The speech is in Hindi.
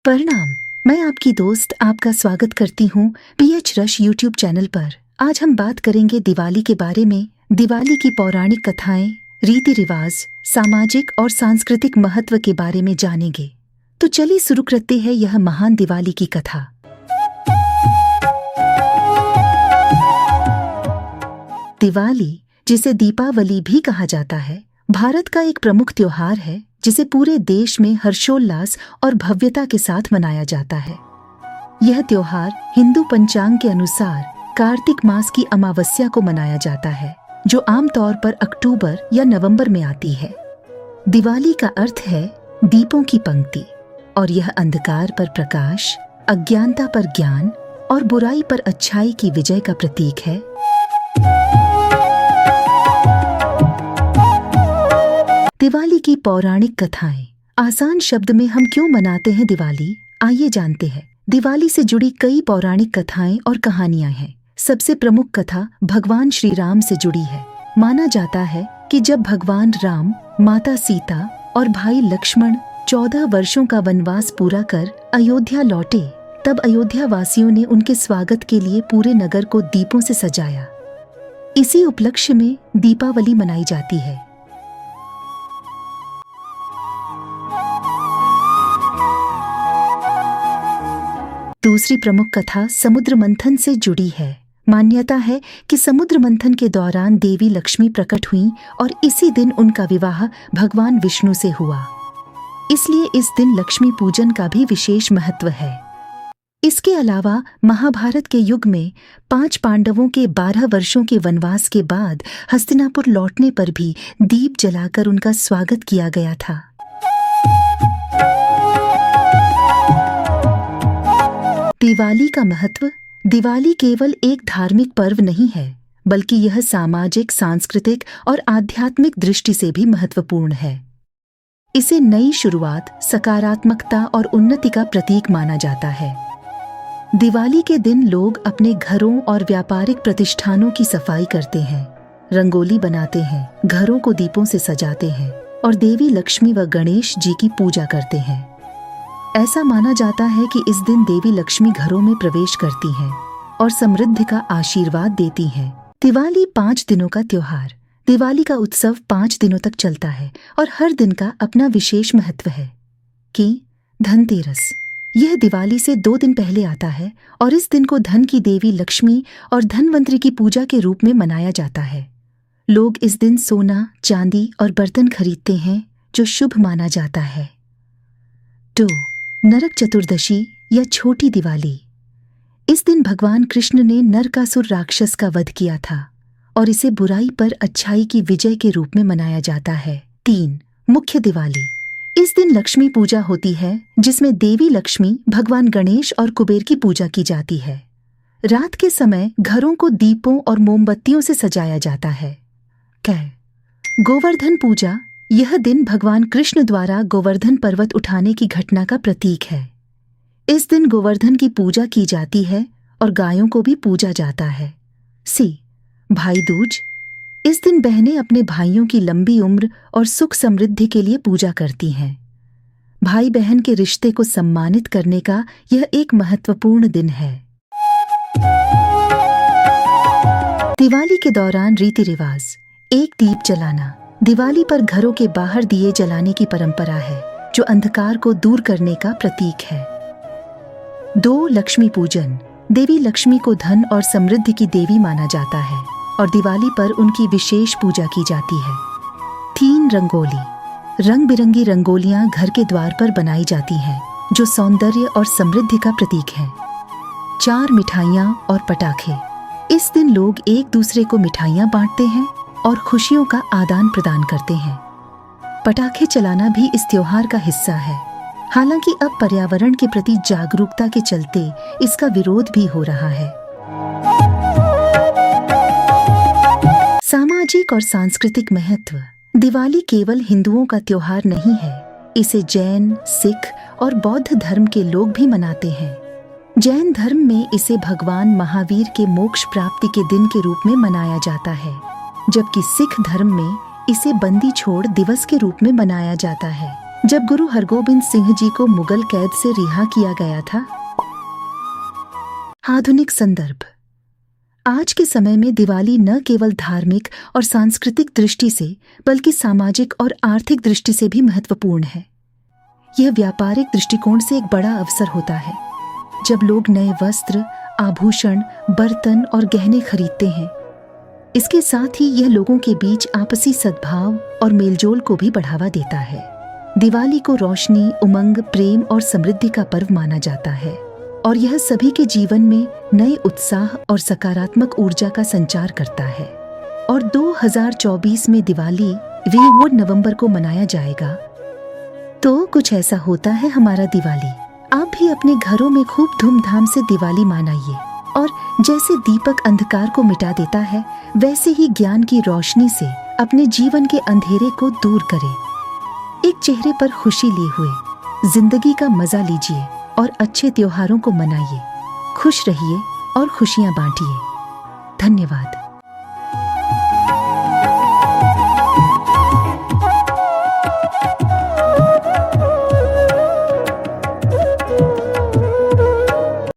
प्रणाम। मैं आपकी दोस्त आपका स्वागत करती हूँ PH रश यूट्यूब चैनल पर। आज हम बात करेंगे दिवाली के बारे में। दिवाली की पौराणिक कथाएं, रीति रिवाज, सामाजिक और सांस्कृतिक महत्व के बारे में जानेंगे। तो चलिए शुरू करते हैं यह महान दिवाली की कथा। दिवाली, जिसे दीपावली भी कहा जाता है, भारत का एक प्रमुख त्योहार है जिसे पूरे देश में हर्षोल्लास और भव्यता के साथ मनाया जाता है। यह त्योहार हिंदू पंचांग के अनुसार कार्तिक मास की अमावस्या को मनाया जाता है, जो आमतौर पर अक्टूबर या नवंबर में आती है। दिवाली का अर्थ है दीपों की पंक्ति, और यह अंधकार पर प्रकाश, अज्ञानता पर ज्ञान और बुराई पर अच्छाई की विजय का प्रतीक है। दिवाली की पौराणिक कथाएं। आसान शब्द में हम क्यों मनाते हैं दिवाली, आइए जानते हैं। दिवाली से जुड़ी कई पौराणिक कथाएं और कहानियां हैं। सबसे प्रमुख कथा भगवान श्री राम से जुड़ी है। माना जाता है कि जब भगवान राम, माता सीता और भाई लक्ष्मण 14 वर्षों का वनवास पूरा कर अयोध्या लौटे, तब अयोध्या वासियों ने उनके स्वागत के लिए पूरे नगर को दीपों से सजाया। इसी उपलक्ष्य में दीपावली मनाई जाती है। दूसरी प्रमुख कथा समुद्र मंथन से जुड़ी है। मान्यता है कि समुद्र मंथन के दौरान देवी लक्ष्मी प्रकट हुईं और इसी दिन उनका विवाह भगवान विष्णु से हुआ। इसलिए इस दिन लक्ष्मी पूजन का भी विशेष महत्व है। इसके अलावा महाभारत के युग में 5 पांडवों के 12 वर्षों के वनवास के बाद हस्तिनापुर लौटने पर भी दीप जलाकर उनका स्वागत किया गया था। दिवाली का महत्व। दिवाली केवल एक धार्मिक पर्व नहीं है, बल्कि यह सामाजिक, सांस्कृतिक और आध्यात्मिक दृष्टि से भी महत्वपूर्ण है। इसे नई शुरुआत, सकारात्मकता और उन्नति का प्रतीक माना जाता है। दिवाली के दिन लोग अपने घरों और व्यापारिक प्रतिष्ठानों की सफाई करते हैं, रंगोली बनाते हैं, घरों को दीपों से सजाते हैं और देवी लक्ष्मी व गणेश जी की पूजा करते हैं। ऐसा माना जाता है कि इस दिन देवी लक्ष्मी घरों में प्रवेश करती हैं और समृद्धि का आशीर्वाद देती हैं। दिवाली 5 दिनों का त्योहार। दिवाली का उत्सव 5 दिनों तक चलता है और हर दिन का अपना विशेष महत्व है। कि धनतेरस, यह दिवाली से 2 दिन पहले आता है और इस दिन को धन की देवी लक्ष्मी और धनवंतरी की पूजा के रूप में मनाया जाता है। लोग इस दिन सोना, चांदी और बर्तन खरीदते हैं, जो शुभ माना जाता है। 2. नरक चतुर्दशी या छोटी दिवाली। इस दिन भगवान कृष्ण ने नरकासुर राक्षस का वध किया था और इसे बुराई पर अच्छाई की विजय के रूप में मनाया जाता है। 3. मुख्य दिवाली। इस दिन लक्ष्मी पूजा होती है, जिसमें देवी लक्ष्मी, भगवान गणेश और कुबेर की पूजा की जाती है। रात के समय घरों को दीपों और मोमबत्तियों से सजाया जाता है। गोवर्धन पूजा। यह दिन भगवान कृष्ण द्वारा गोवर्धन पर्वत उठाने की घटना का प्रतीक है। इस दिन गोवर्धन की पूजा की जाती है और गायों को भी पूजा जाता है। भाई दूज। इस दिन बहनें अपने भाइयों की लंबी उम्र और सुख समृद्धि के लिए पूजा करती हैं। भाई बहन के रिश्ते को सम्मानित करने का यह एक महत्वपूर्ण दिन है। दिवाली के दौरान रीति रिवाज। एक दीप जलाना। दिवाली पर घरों के बाहर दिए जलाने की परंपरा है, जो अंधकार को दूर करने का प्रतीक है। 2. लक्ष्मी पूजन। देवी लक्ष्मी को धन और समृद्धि की देवी माना जाता है और दिवाली पर उनकी विशेष पूजा की जाती है। 3. रंगोली। रंग बिरंगी रंगोलियां घर के द्वार पर बनाई जाती हैं, जो सौंदर्य और समृद्धि का प्रतीक है। 4. मिठाइयाँ और पटाखे। इस दिन लोग एक दूसरे को मिठाइयाँ बांटते हैं और खुशियों का आदान प्रदान करते हैं। पटाखे चलाना भी इस त्योहार का हिस्सा है। हालांकि अब पर्यावरण के प्रति जागरूकता के चलते इसका विरोध भी हो रहा है। सामाजिक और सांस्कृतिक महत्व। दिवाली केवल हिंदुओं का त्योहार नहीं है, इसे जैन, सिख और बौद्ध धर्म के लोग भी मनाते हैं। जैन धर्म में इसे भगवान महावीर के मोक्ष प्राप्ति के दिन के रूप में मनाया जाता है, जबकि सिख धर्म में इसे बंदी छोड़ दिवस के रूप में मनाया जाता है। जब गुरु हरगोबिंद सिंह जी को मुगल कैद से रिहा किया गया था। आधुनिक संदर्भ। आज के समय में दिवाली न केवल धार्मिक और सांस्कृतिक दृष्टि से बल्कि सामाजिक और आर्थिक दृष्टि से भी महत्वपूर्ण है। यह व्यापारिक दृष्टिकोण से एक बड़ा अवसर होता है, जब लोग नए वस्त्र, आभूषण, बर्तन और गहने खरीदते हैं। इसके साथ ही यह लोगों के बीच आपसी सद्भाव और मेलजोल को भी बढ़ावा देता है। दिवाली को रोशनी, उमंग, प्रेम और समृद्धि का पर्व माना जाता है और यह सभी के जीवन में नए उत्साह और सकारात्मक ऊर्जा का संचार करता है। और 2024 में दिवाली 20 नवंबर को मनाया जाएगा। तो कुछ ऐसा होता है हमारा दिवाली। आप भी अपने घरों में खूब धूमधाम से दिवाली मनाइए और जैसे दीपक अंधकार को मिटा देता है, वैसे ही ज्ञान की रोशनी से अपने जीवन के अंधेरे को दूर करें। एक चेहरे पर खुशी लिए हुए जिंदगी का मजा लीजिए और अच्छे त्योहारों को मनाइए। खुश रहिए और खुशियां बांटिए। धन्यवाद।